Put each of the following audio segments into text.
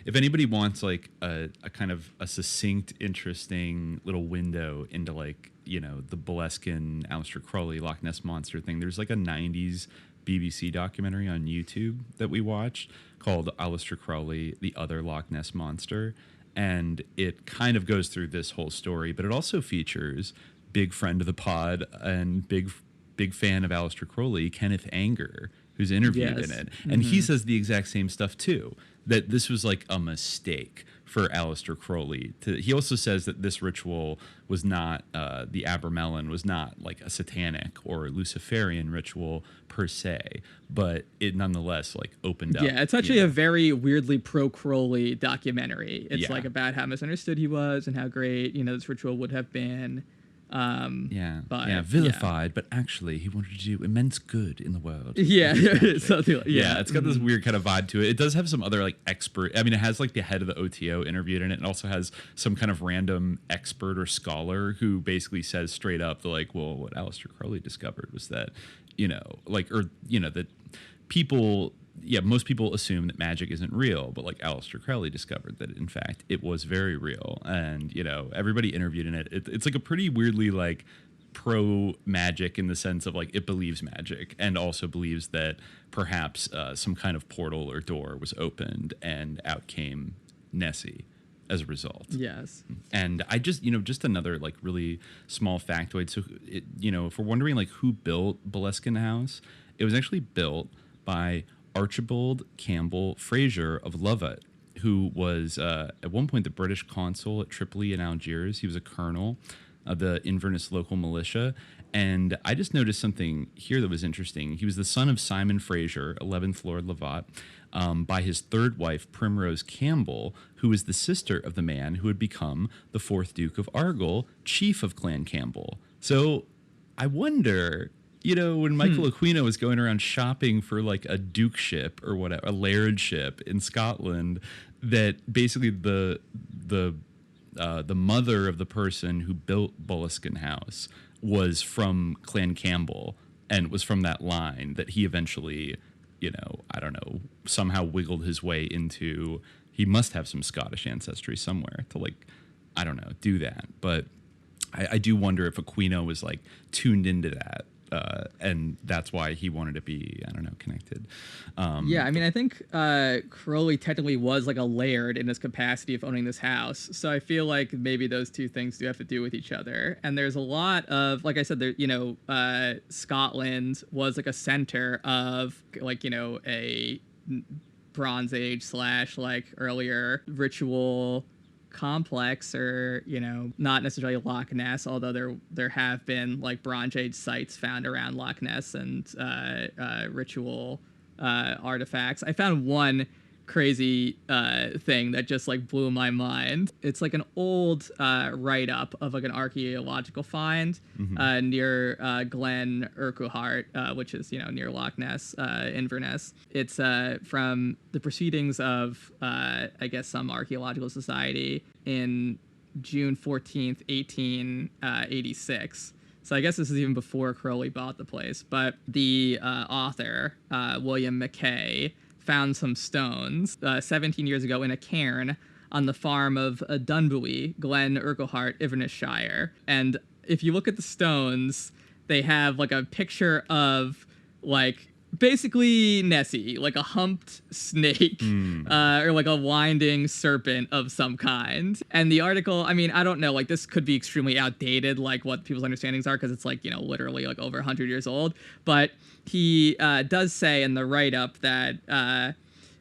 if anybody wants like a kind of a succinct, interesting little window into like, you know, the Boleskine, Aleister Crowley, Loch Ness Monster thing, there's like a 90s BBC documentary on YouTube that we watched called Aleister Crowley, The Other Loch Ness Monster. And it kind of goes through this whole story, but it also features big friend of the pod and big fan of Aleister Crowley, Kenneth Anger, who's interviewed in it. And he says the exact same stuff too, that this was like a mistake for Aleister Crowley. He also says that this ritual was not, the Abermellon was not like a satanic or Luciferian ritual per se, but it nonetheless like opened up. Yeah, it's actually a very weirdly pro-Crowley documentary. It's like about how misunderstood he was and how great, you know, this ritual would have been. Vilified, but actually he wanted to do immense good in the world. Something like, it's got this weird kind of vibe to it. It does have some other like expert, I mean, it has like the head of the OTO interviewed in it. It also has some kind of random expert or scholar who basically says straight up, like, well, what Aleister Crowley discovered was that, you know, like, or, you know, that people, most people assume that magic isn't real, but like Aleister Crowley discovered that in fact it was very real. And, you know, everybody interviewed in it. It's like a pretty weirdly like pro magic in the sense of like it believes magic and also believes that perhaps some kind of portal or door was opened and out came Nessie as a result. Yes. And I just, you know, just another like really small factoid. So, you know, if we're wondering like who built Boleskine House, it was actually built by Archibald Campbell Fraser of Lovat, who was at one point the British consul at Tripoli in Algiers. He was a colonel of the Inverness local militia. And I just noticed something here that was interesting. He was the son of Simon Fraser, 11th Lord Lovat, by his third wife, Primrose Campbell, who was the sister of the man who had become the 4th Duke of Argyll, chief of Clan Campbell. So I wonder, you know, when Michael Aquino was going around shopping for like a dukeship or whatever, a lairdship in Scotland, that basically the mother of the person who built Boleskine House was from Clan Campbell and was from that line that he eventually, you know, I don't know, somehow wiggled his way into. He must have some Scottish ancestry somewhere to like, I don't know, do that. But I do wonder if Aquino was like tuned into that. And that's why he wanted to be, I don't know, connected. I mean, I think Crowley technically was like a laird in his capacity of owning this house. So I feel like maybe those two things do have to do with each other. And there's a lot of, like I said, there, you know, Scotland was like a center of like, you know, a Bronze Age / like earlier ritual complex, or, you know, not necessarily Loch Ness, although there have been like Bronze Age sites found around Loch Ness and ritual artifacts. I found one crazy thing that just like blew my mind. It's like an old write-up of like an archaeological find near Glen Urquhart, which is, you know, near Loch Ness, Inverness. It's from the proceedings of I guess some archaeological society in June 14th, 1886. So I guess this is even before Crowley bought the place. But the author, William Mackay, found some stones 17 years ago in a cairn on the farm of Dunbuy, Glen Urquhart, Inverness-shire. And if you look at the stones, they have like a picture of like basically Nessie, like a humped snake or like a winding serpent of some kind. And the article, I mean, I don't know, like this could be extremely outdated, like what people's understandings are, because it's like, you know, literally like over 100 years old. But he does say in the write-up that the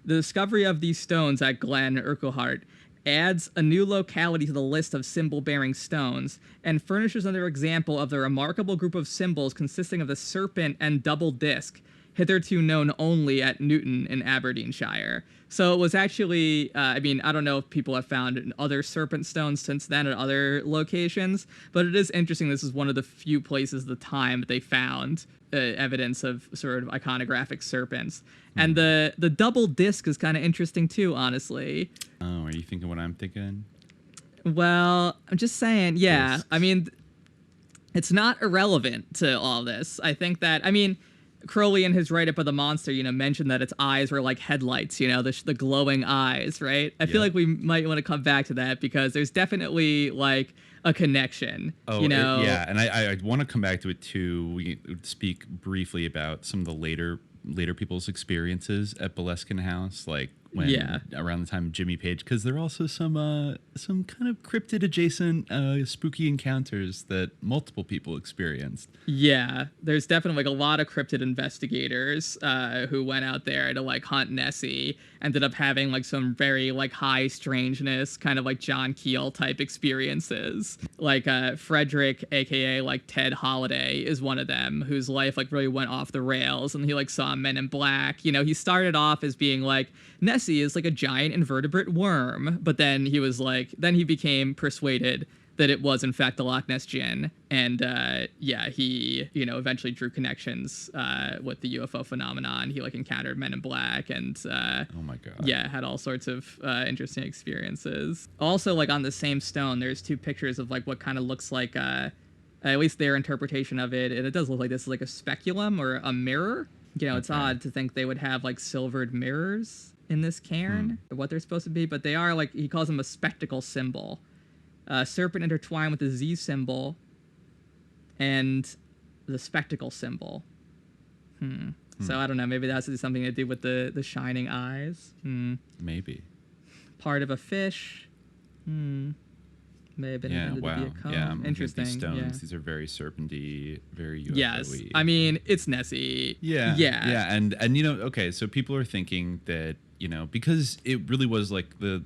discovery of these stones at Glen Urquhart adds a new locality to the list of symbol-bearing stones and furnishes another example of the remarkable group of symbols consisting of the serpent and double disc, hitherto known only at Newton in Aberdeenshire. So it was actually, I mean, I don't know if people have found other serpent stones since then at other locations, but it is interesting. This is one of the few places at the time that they found evidence of sort of iconographic serpents. And the double disc is kind of interesting too, honestly. Oh, are you thinking what I'm thinking? Well, I'm just saying, yeah. Discs. I mean, it's not irrelevant to all this. I think that, I mean, Crowley in his write-up of the monster, mentioned that its eyes were like headlights, the glowing eyes, right? I feel like we might want to come back to that because there's definitely like a connection, yeah, and I want to come back to it too. We speak briefly about some of the later people's experiences at Boleskine House, like around the time of Jimmy Page, because there are also some kind of cryptid adjacent spooky encounters that multiple people experienced. Yeah, there's definitely like a lot of cryptid investigators who went out there to like hunt Nessie, ended up having like some very like high strangeness, kind of like John Keel type experiences. Like Frederick, aka like Ted Holiday, is one of them whose life like really went off the rails, and he like saw Men in Black. He started off as being like, Nessie is like a giant invertebrate worm, but then he became persuaded that it was in fact the Loch Ness Djinn, and he eventually drew connections with the UFO phenomenon. He like encountered Men in Black, and oh my god, had all sorts of interesting experiences. Also, like on the same stone, there's two pictures of like what kind of looks like at least their interpretation of it, and it does look like this is like a speculum or a mirror. It's odd to think they would have like silvered mirrors in this cairn, what they're supposed to be, but they are like, he calls them a spectacle symbol. Serpent intertwined with the Z symbol and the spectacle symbol. So I don't know, maybe that's something to do with the shining eyes. Maybe. Part of a fish. May have been intended to be a cone. Yeah, interesting. These stones, these are very serpenty, very UFO-y. Yes, I mean, it's Nessie. Yeah, and okay, so people are thinking that, because it really was like the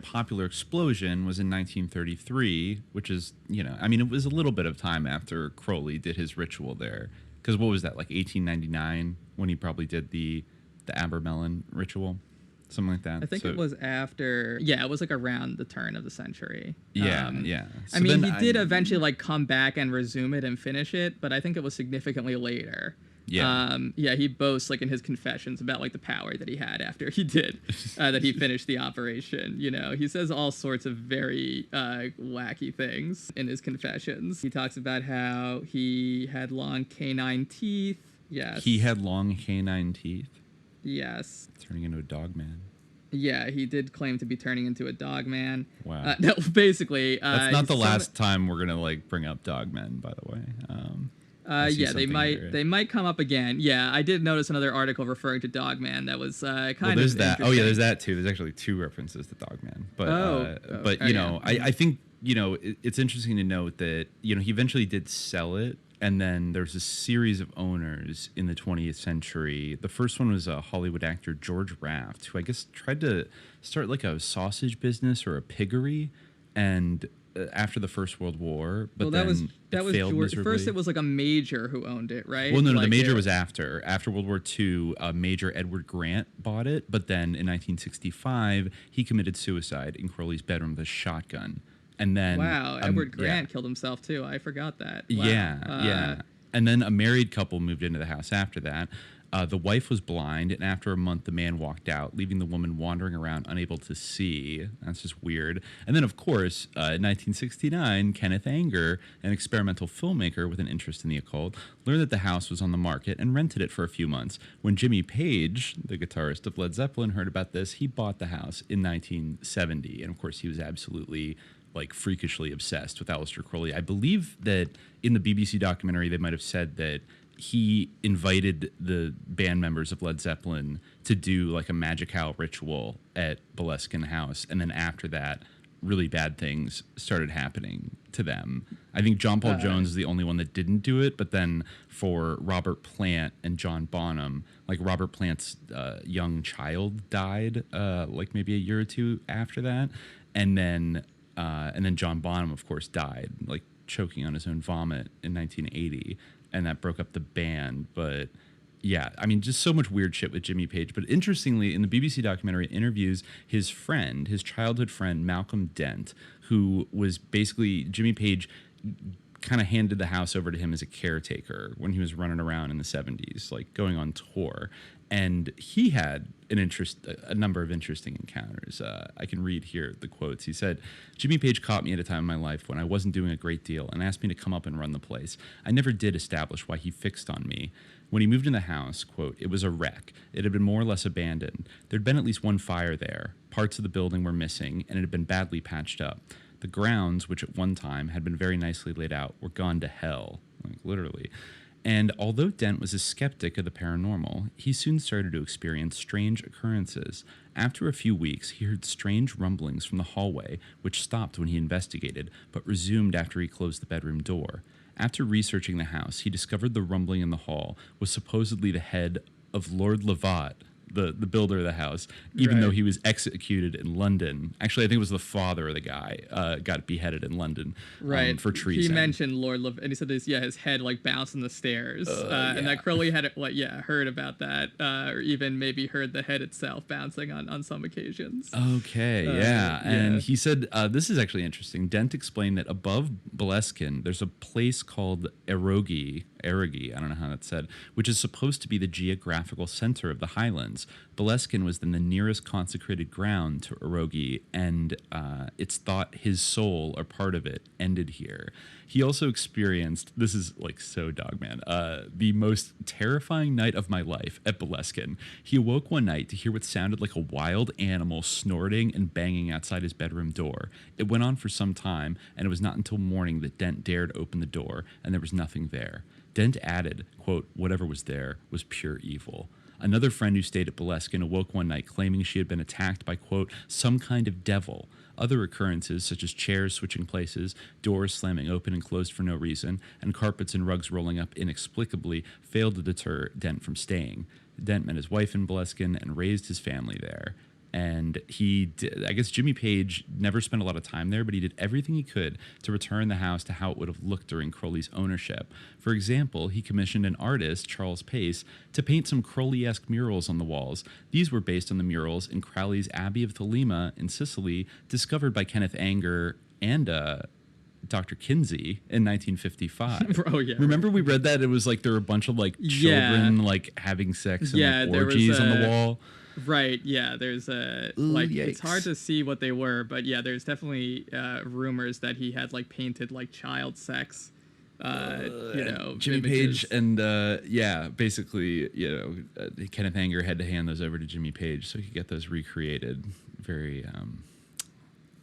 popular explosion was in 1933, which is, it was a little bit of time after Crowley did his ritual there. Because what was that, like 1899 when he probably did the Abermellon ritual? Something like that. I think it was after, it was like around the turn of the century. Yeah. So he did eventually like come back and resume it and finish it, but I think it was significantly later. Yeah. He boasts like in his confessions about like the power that he had after he did, that he finished the operation. He says all sorts of very wacky things in his confessions. He talks about how he had long canine teeth. Yes. He had long canine teeth? Yes. Turning into a dog man. Yeah, he did claim to be turning into a dog man. Wow. No, basically. That's not the last time we're gonna like bring up dog men, by the way. They might come up again. Yeah, I did notice another article referring to Dogman that was kind of there's that. Oh yeah, there's that too. There's actually two references to Dogman. But I think it's interesting to note that he eventually did sell it, and then there's a series of owners in the 20th century. The first one was a Hollywood actor, George Raft, who I guess tried to start like a sausage business or a piggery, and after the First World War, but that was George. Miserably. First, it was like a major who owned it, right? Well, no, like the major was after World War II. Major Edward Grant bought it, but then in 1965 he committed suicide in Crowley's bedroom with a shotgun, and then Edward Grant killed himself too. I forgot that. Wow. Yeah. And then a married couple moved into the house after that. The wife was blind, and after a month, the man walked out, leaving the woman wandering around, unable to see. That's just weird. And then, of course, in 1969, Kenneth Anger, an experimental filmmaker with an interest in the occult, learned that the house was on the market and rented it for a few months. When Jimmy Page, the guitarist of Led Zeppelin, heard about this, he bought the house in 1970. And, of course, he was absolutely like freakishly obsessed with Aleister Crowley. I believe that in the BBC documentary, they might have said that he invited the band members of Led Zeppelin to do like a magical ritual at Boleskine House. And then after that, really bad things started happening to them. I think John Paul Jones is the only one that didn't do it. But then for Robert Plant and John Bonham, like Robert Plant's young child died like maybe a year or two after that. And then John Bonham, of course, died, like choking on his own vomit in 1980. And that broke up the band. But yeah, I mean, just so much weird shit with Jimmy Page. But interestingly, in the BBC documentary, it interviews his friend, his childhood friend, Malcolm Dent, who was basically Jimmy Page kind of handed the house over to him as a caretaker when he was running around in the 70s, like going on tour. And he had a number of interesting encounters. I can read here the quotes. He said, Jimmy Page caught me at a time in my life when I wasn't doing a great deal and asked me to come up and run the place. I never did establish why he fixed on me. When he moved in the house, quote, it was a wreck. It had been more or less abandoned. There'd been at least one fire there. Parts of the building were missing, and it had been badly patched up. The grounds, which at one time had been very nicely laid out, were gone to hell, like literally. And although Dent was a skeptic of the paranormal, he soon started to experience strange occurrences. After a few weeks, he heard strange rumblings from the hallway, which stopped when he investigated, but resumed after he closed the bedroom door. After researching the house, he discovered the rumbling in the hall was supposedly the head of Lord Lovat, the builder of the house, even though he was executed in London. Actually, I think it was the father of the guy got beheaded in London for treason. He mentioned Lord Lovat, and he said his head like bounced in the stairs, and that Crowley had heard about that, or even maybe heard the head itself bouncing on some occasions. Okay, and he said this is actually interesting. Dent explained that above Boleskine, there's a place called Erogi, I don't know how that's said, which is supposed to be the geographical center of the Highlands. Boleskine was then the nearest consecrated ground to Erogi, and it's thought his soul, or part of it, ended here. He also experienced, this is like so Dogman, the most terrifying night of my life at Boleskine. He awoke one night to hear what sounded like a wild animal snorting and banging outside his bedroom door. It went on for some time, and it was not until morning that Dent dared open the door, and there was nothing there. Dent added, quote, whatever was there was pure evil. Another friend who stayed at Boleskine awoke one night claiming she had been attacked by, quote, some kind of devil. Other occurrences, such as chairs switching places, doors slamming open and closed for no reason, and carpets and rugs rolling up inexplicably, failed to deter Dent from staying. Dent met his wife in Boleskine and raised his family there. And I guess Jimmy Page never spent a lot of time there, but he did everything he could to return the house to how it would have looked during Crowley's ownership. For example, he commissioned an artist, Charles Pace, to paint some Crowley-esque murals on the walls. These were based on the murals in Crowley's Abbey of Thelema in Sicily, discovered by Kenneth Anger and Dr. Kinsey in 1955. Oh yeah. Remember we read that? It was like there were a bunch of like children like having sex and like, orgies on the wall. Right, yeah, there's it's hard to see what they were, but yeah, there's definitely rumors that he had like painted like child sex, Jimmy Page and basically, Kenneth Anger had to hand those over to Jimmy Page so he could get those recreated. Very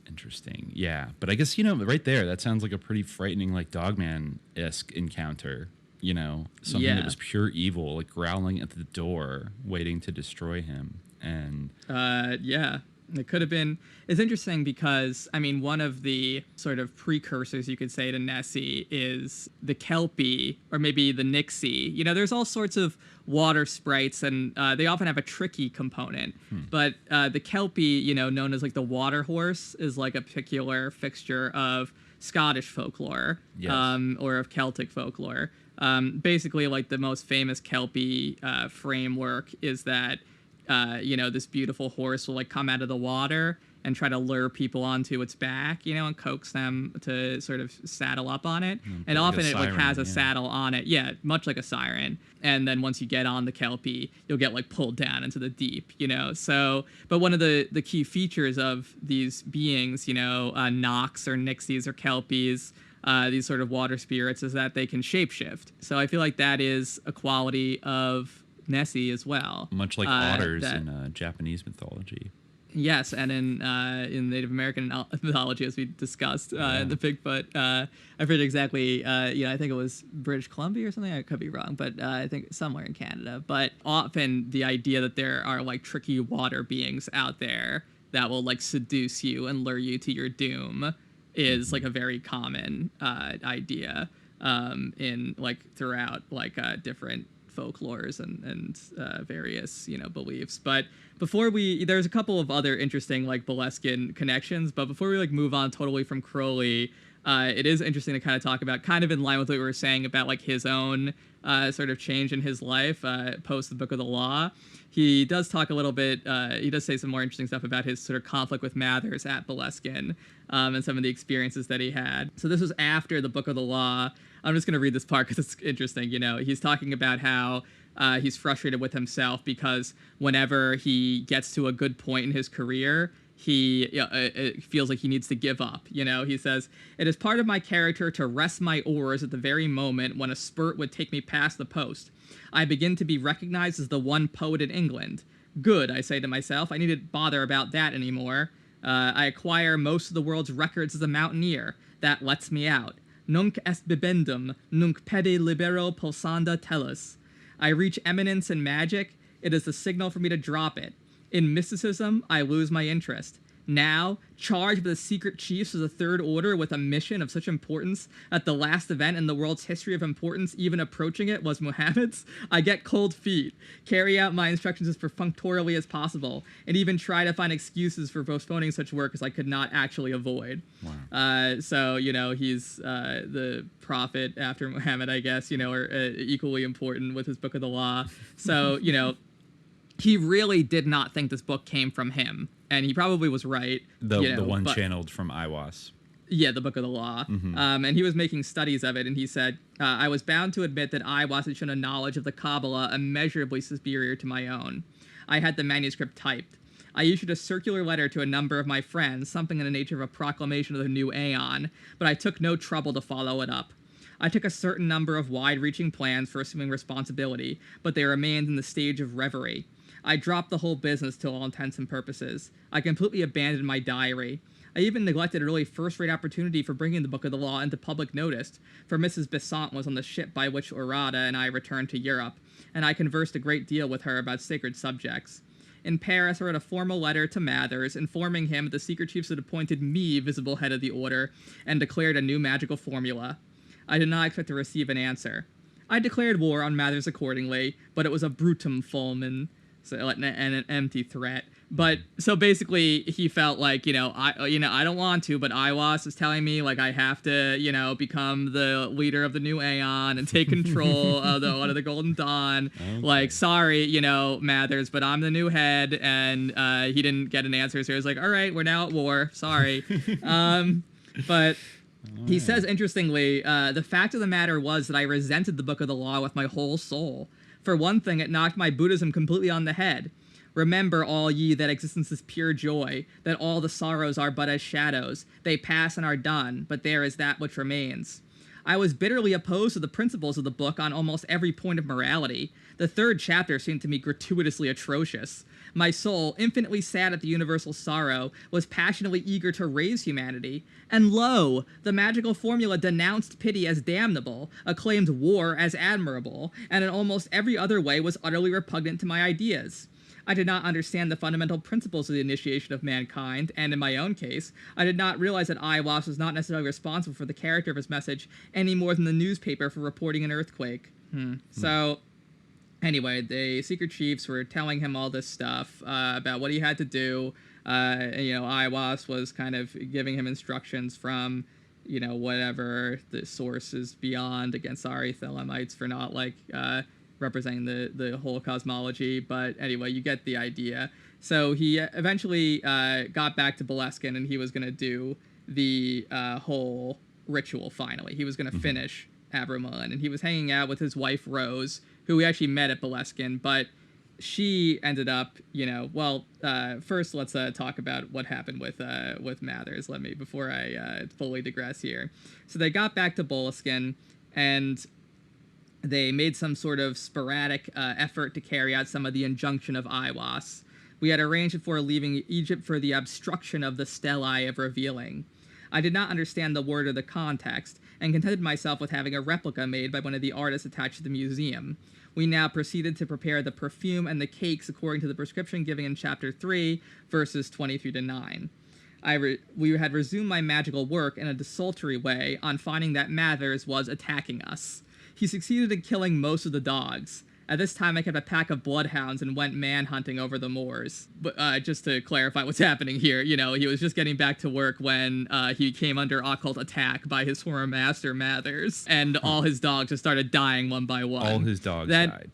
interesting. Yeah, but I guess, right there, that sounds like a pretty frightening, like Dogman-esque encounter. Something that was pure evil, like growling at the door, waiting to destroy him. And it could have been. It's interesting because one of the sort of precursors, you could say, to Nessie is the Kelpie, or maybe the Nixie. There's all sorts of water sprites, and they often have a tricky component. But the Kelpie, known as like the water horse, is like a particular fixture of Scottish folklore, or of Celtic folklore. Basically, like the most famous Kelpie framework is that this beautiful horse will like come out of the water and try to lure people onto its back, and coax them to sort of saddle up on it. And often it like has a saddle on it, much like a siren. And then once you get on the Kelpie, you'll get like pulled down into the deep, So, but one of the key features of these beings, Nox or Nixies or Kelpies, these sort of water spirits, is that they can shapeshift. So I feel like that is a quality of Nessie as well. Much like otters in Japanese mythology. Yes, and in Native American mythology, as we discussed, the Bigfoot. I forget exactly. I think it was British Columbia or something. I could be wrong, but I think somewhere in Canada. But often the idea that there are like tricky water beings out there that will like seduce you and lure you to your doom is like a very common idea in like throughout like different folklores and various beliefs. But before there's a couple of other interesting like Boleskine connections, but before we like move on totally from Crowley, it is interesting to kind of talk about, kind of in line with what we were saying about like his own sort of change in his life post the Book of the Law. He does talk a little bit, he does say some more interesting stuff about his sort of conflict with Mathers at Boleskine and some of the experiences that he had. So this was after the Book of the Law. I'm just going to read this part because it's interesting. You know, he's talking about how he's frustrated with himself because whenever he gets to a good point in his career, he it feels like he needs to give up. You know, he says, "It is part of my character to rest my oars at the very moment when a spurt would take me past the post. I begin to be recognized as the one poet in England. Good, I say to myself, I needn't bother about that anymore. I acquire most of the world's records as a mountaineer. That lets me out. Nunc est bibendum, nunc pede libero pulsanda tellus. I reach eminence in magic. It is the signal for me to drop it. In mysticism, I lose my interest. Now, charged by the secret chiefs of the Third Order with a mission of such importance that the last event in the world's history of importance, even approaching it, was Muhammad's, I get cold feet, carry out my instructions as perfunctorily as possible, and even try to find excuses for postponing such work as I could not actually avoid." Wow. So, you know, he's the prophet after Muhammad, I guess, you know, or equally important with his Book of the Law. So, you know, he really did not think this book came from him, and he probably was right. The one channeled from Aiwass. Yeah, the Book of the Law. Mm-hmm. And he was making studies of it, and he said, I was bound to admit that Aiwass had shown a knowledge of the Kabbalah immeasurably superior to my own. I had the manuscript typed. I issued a circular letter to a number of my friends, something in the nature of a proclamation of the new Aeon, but I took no trouble to follow it up. I took a certain number of wide-reaching plans for assuming responsibility, but they remained in the stage of reverie. I dropped the whole business to all intents and purposes. I completely abandoned my diary. I even neglected a really first-rate opportunity for bringing the Book of the Law into public notice, for Mrs. Besant was on the ship by which Orada and I returned to Europe, and I conversed a great deal with her about sacred subjects. In Paris, I wrote a formal letter to Mathers, informing him that the secret chiefs had appointed me visible head of the order, and declared a new magical formula. I did not expect to receive an answer. I declared war on Mathers accordingly, but it was a brutum fulmen, so, and an empty threat. But so basically, he felt like, I don't want to, but Aiwass is telling me like I have to, become the leader of the new Aeon and take control of the Golden Dawn. Okay. Like, sorry, Mathers, but I'm the new head, and he didn't get an answer, so he was like, all right, we're now at war. Sorry, but. He says, interestingly, the fact of the matter was that I resented the Book of the Law with my whole soul. For one thing, it knocked my Buddhism completely on the head. Remember, all ye, that existence is pure joy, that all the sorrows are but as shadows. They pass and are done, but there is that which remains. I was bitterly opposed to the principles of the book on almost every point of morality. The third chapter seemed to me gratuitously atrocious. My soul, infinitely sad at the universal sorrow, was passionately eager to raise humanity. And lo, the magical formula denounced pity as damnable, acclaimed war as admirable, and in almost every other way was utterly repugnant to my ideas. I did not understand the fundamental principles of the initiation of mankind, and in my own case, I did not realize that Aiwass was not necessarily responsible for the character of his message any more than the newspaper for reporting an earthquake. So, anyway, the secret chiefs were telling him all this stuff about what he had to do. Aiwass was kind of giving him instructions from, whatever the sources beyond against Ari Thelemites for not, representing the whole cosmology. But anyway, you get the idea. So he eventually got back to Boleskine, and he was going to do the whole ritual finally. He was going to finish Abermellon, and he was hanging out with his wife, Rose, who we actually met at Boleskine, but she ended up, first let's talk about what happened with Mathers. Before I fully digress here. So they got back to Boleskine, and they made some sort of sporadic effort to carry out some of the injunction of Aiwass. We had arranged for leaving Egypt for the obstruction of the stellae of revealing. I did not understand the word or the context, and contented myself with having a replica made by one of the artists attached to the museum. We now proceeded to prepare the perfume and the cakes according to the prescription given in Chapter 3, verses 23 to 9. We had resumed my magical work in a desultory way on finding that Mathers was attacking us. He succeeded in killing most of the dogs. At this time, I kept a pack of bloodhounds and went manhunting over the moors. But just to clarify what's happening here, you know, he was just getting back to work when he came under occult attack by his former master, Mathers, and all his dogs just started dying one by one. All his dogs died.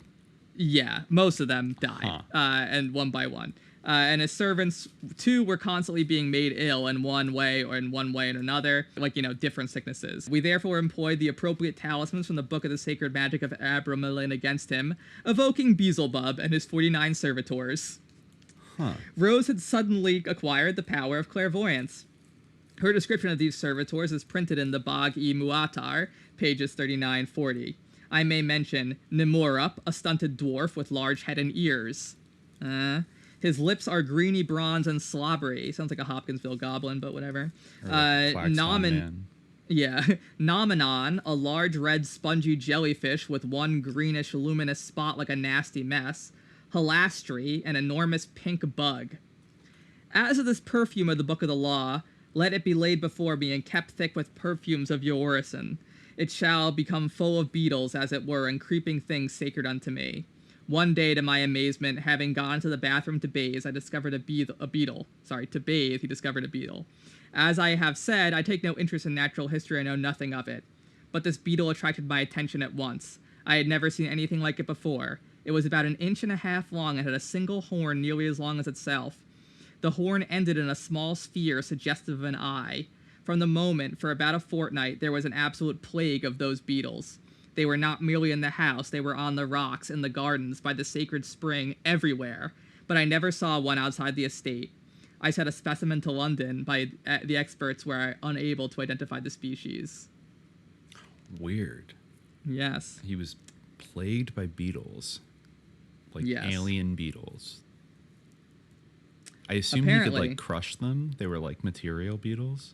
Yeah, most of them died, and one by one. And his servants, too, were constantly being made ill in one way and another, like, you know, different sicknesses. We therefore employed the appropriate talismans from the Book of the Sacred Magic of Abermellon against him, evoking Beelzebub and his 49 servitors. Rose had suddenly acquired the power of clairvoyance. Her description of these servitors is printed in the Bog-i-Muatar, pages 39-40. I may mention Nimurup, a stunted dwarf with large head and ears. His lips are greeny bronze and slobbery. Sounds like a Hopkinsville goblin, but whatever. Nomenon, a large red spongy jellyfish with one greenish luminous spot like a nasty mess. Halastri, an enormous pink bug. As of this perfume of the Book of the Law, let it be laid before me and kept thick with perfumes of your orison. It shall become full of beetles, as it were, and creeping things sacred unto me. One day, to my amazement, having gone to the bathroom to bathe, I discovered a beetle. To bathe, he discovered a beetle. As I have said, I take no interest in natural history, I know nothing of it. But this beetle attracted my attention at once. I had never seen anything like it before. It was about 1.5 inches long and had a single horn nearly as long as itself. The horn ended in a small sphere suggestive of an eye. From the moment, for about a fortnight, there was an absolute plague of those beetles. They were not merely in the house, they were on the rocks, in the gardens, by the sacred spring, everywhere. But I never saw one outside the estate. I sent a specimen to London, but the experts were unable to identify the species. Weird. Yes. He was plagued by beetles. Like alien beetles. I assume he could, like, crush them? They were, like, material beetles?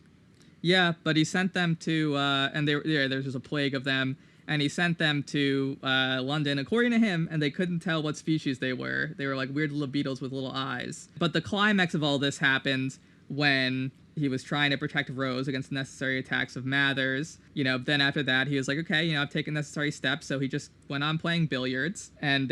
Yeah, but he sent them to, and there's just a plague of them. And he sent them to London, according to him, and they couldn't tell what species they were. They were like weird little beetles with little eyes. But the climax of all this happened when he was trying to protect Rose against necessary attacks of Mathers. You know, then after that, he was like, okay, you know, I've taken necessary steps. So he just went on playing billiards. And,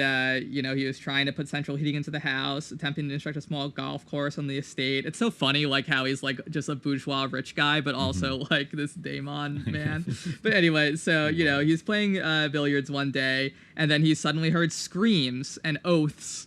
you know, he was trying to put central heating into the house, attempting to construct a small golf course on the estate. It's so funny, like, how he's, like, just a bourgeois rich guy, but also, like, this daemon man. But anyway, so, you know, he's playing billiards one day, and then he suddenly heard screams and oaths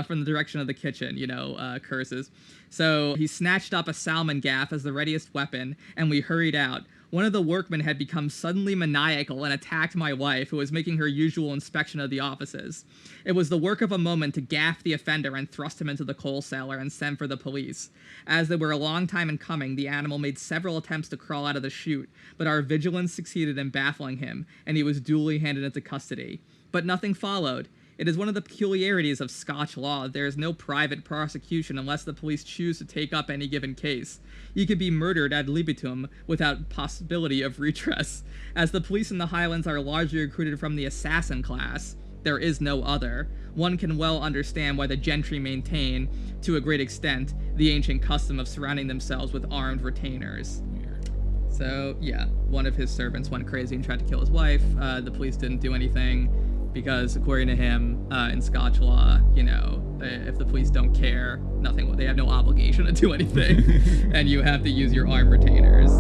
from the direction of the kitchen, you know, curses. So he snatched up a salmon gaff as the readiest weapon, and we hurried out. One of the workmen had become suddenly maniacal and attacked my wife, who was making her usual inspection of the offices. It was the work of a moment to gaff the offender and thrust him into the coal cellar and send for the police. As they were a long time in coming, the animal made several attempts to crawl out of the chute, but our vigilance succeeded in baffling him, and he was duly handed into custody. But nothing followed. It is one of the peculiarities of Scotch law that there is no private prosecution unless the police choose to take up any given case. You could be murdered ad libitum without possibility of redress. As the police in the Highlands are largely recruited from the assassin class, there is no other. One can well understand why the gentry maintain, to a great extent, the ancient custom of surrounding themselves with armed retainers. So, yeah, one of his servants went crazy and tried to kill his wife. The police didn't do anything. Because according to him, in Scotch law, you know, if the police don't care, they have no obligation to do anything, and you have to use your armed retainers.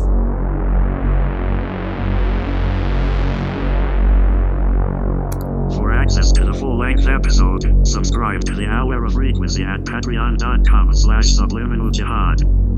For access to the full-length episode, subscribe to the Hour of Frequency at patreon.com/subliminaljihad.